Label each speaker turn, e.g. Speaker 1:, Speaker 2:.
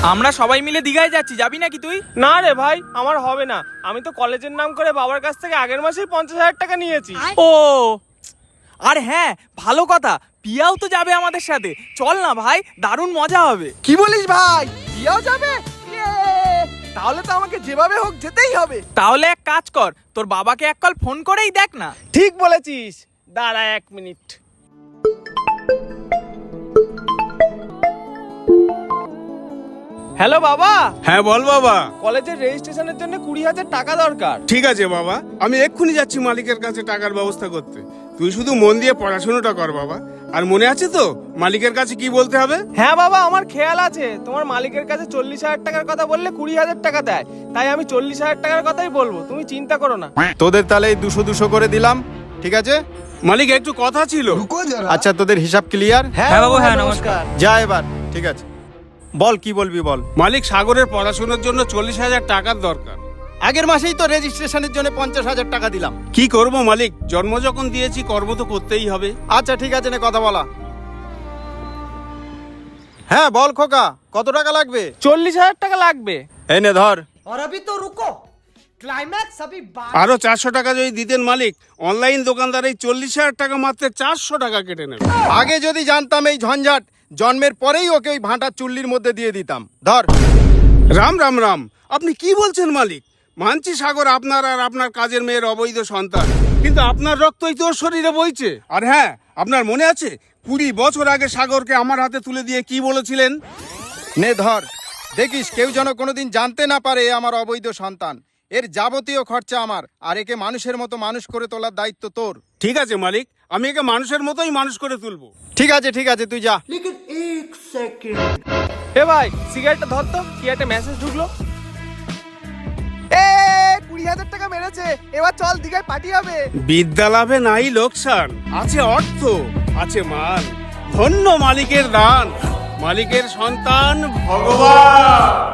Speaker 1: আমরা সবাই মিলে দীঘায় যাচ্ছি, যাবি নাকি তুই?
Speaker 2: না রে ভাই, আমার হবে না। আমি তো কলেজের নাম করে বাবার কাছ থেকে আগের মাসেই 50,000 টাকা নিয়েছি।
Speaker 1: ও আর হ্যাঁ, ভালো কথা, পিয়াও তো যাবে আমাদের সাথে। চল না ভাই, দারুণ মজা হবে।
Speaker 3: কি বলিস ভাই, পিয়াও যাবে? তাহলে তো আমাকে যেভাবে হোক যেতেই হবে।
Speaker 1: তাহলে এক কাজ কর, তোর বাবাকে এক কল ফোন করেই দেখ না।
Speaker 2: ঠিক বলেছিস, দাঁড়া 1 মিনিট। হ্যালো বাবা।
Speaker 4: হ্যাঁ বল বাবা।
Speaker 2: কলেজের রেজিস্ট্রেশনের জন্য 20,000 টাকা দরকার।
Speaker 4: ঠিক আছে বাবা, আমি এক্ষুনি যাচ্ছি মালিকের কাছে টাকার ব্যবস্থা করতে। তুই শুধু মন দিয়ে পড়াশোনাটা কর বাবা। আর মনে আছে তো মালিকের কাছে কি বলতে হবে?
Speaker 2: হ্যাঁ বাবা, আমার খেয়াল আছে। তোমার মালিকের কাছে 40,000 টাকার কথা বললে 20,000 টাকা দেয়, তাই আমি 40,000 টাকার কথাই বলবো, তুমি চিন্তা করো না।
Speaker 5: তোদের তাহলে এই 200 করে দিলাম, ঠিক আছে?
Speaker 4: মালিক একটু কথা ছিল।
Speaker 5: আচ্ছা, তোদের হিসাব ক্লিয়ার?
Speaker 1: হ্যাঁ বাবু, হ্যাঁ নমস্কার।
Speaker 5: যা এবার, ঠিক আছে, বল কি বলবি বল।
Speaker 4: মালিক, সাগরের পড়াশোনার জন্য 40,000 টাকার দরকার।
Speaker 5: আগের মাসেই তো রেজিস্ট্রেশনের জন্য 50,000 টাকা দিলাম।
Speaker 4: কি করব মালিক, জন্ম যখন দিয়েছি কর্ম তো করতেই হবে।
Speaker 5: আচ্ছা ঠিক আছে, নে কথা বলা। হ্যাঁ বল খোকা, কত টাকা লাগবে?
Speaker 2: 40,000 টাকা লাগবে।
Speaker 5: এই নে ধর।
Speaker 3: और अभी तो रुको, क्लाइमैक्स अभी
Speaker 4: আরো 400 টাকা যদি দিতেন মালিক, অনলাইন দোকানদার এই 40,000 টাকা মাত্র 400 টাকা কেটে নেবে।
Speaker 5: আগে যদি জানতাম এই ঝঞ্ঝাট, জন্মের পরেই ওকে ওই ভাঁটা চুল্লির মধ্যে দিয়ে দিতাম। ধর।
Speaker 4: রাম রাম রাম, আপনি কি বলছেন মালিক? মানছি সাগর আপনার আর আপনার কাজের মেয়ের অবৈধ সন্তান, কিন্তু আপনার রক্তই তো ওর শরীরে বইছে। আর হ্যাঁ, আপনার মনে আছে 20 বছর আগে সাগরকে আমার হাতে তুলে দিয়ে কি বলেছিলেন?
Speaker 5: নে ধর, দেখিস কেউ যেন কোনোদিন জানতে না পারে এ আমার অবৈধ সন্তান। এর যাবতীয় খরচা আমার, আর একে মানুষের মতো মানুষ করে তোলার দায়িত্ব তোর।
Speaker 4: ঠিক আছে মালিক, আমি একে মানুষের মতোই মানুষ করে তুলবো।
Speaker 5: ঠিক আছে ঠিক আছে, তুই যা।
Speaker 3: लेकिन एक सेकंड।
Speaker 2: হে ভাই, সিগারেটটা ধর তো, কি একটা মেসেজ ঢুকলো।
Speaker 3: 20,000 টাকা মেরেছে, এবার চল দীঘায় পার্টি হবে।
Speaker 4: বিদ্যা লাভে নাই লোকসান, আছে অর্থ, আছে মান। ধন্য মালিকের দান, মালিকের সন্তান ভগবান।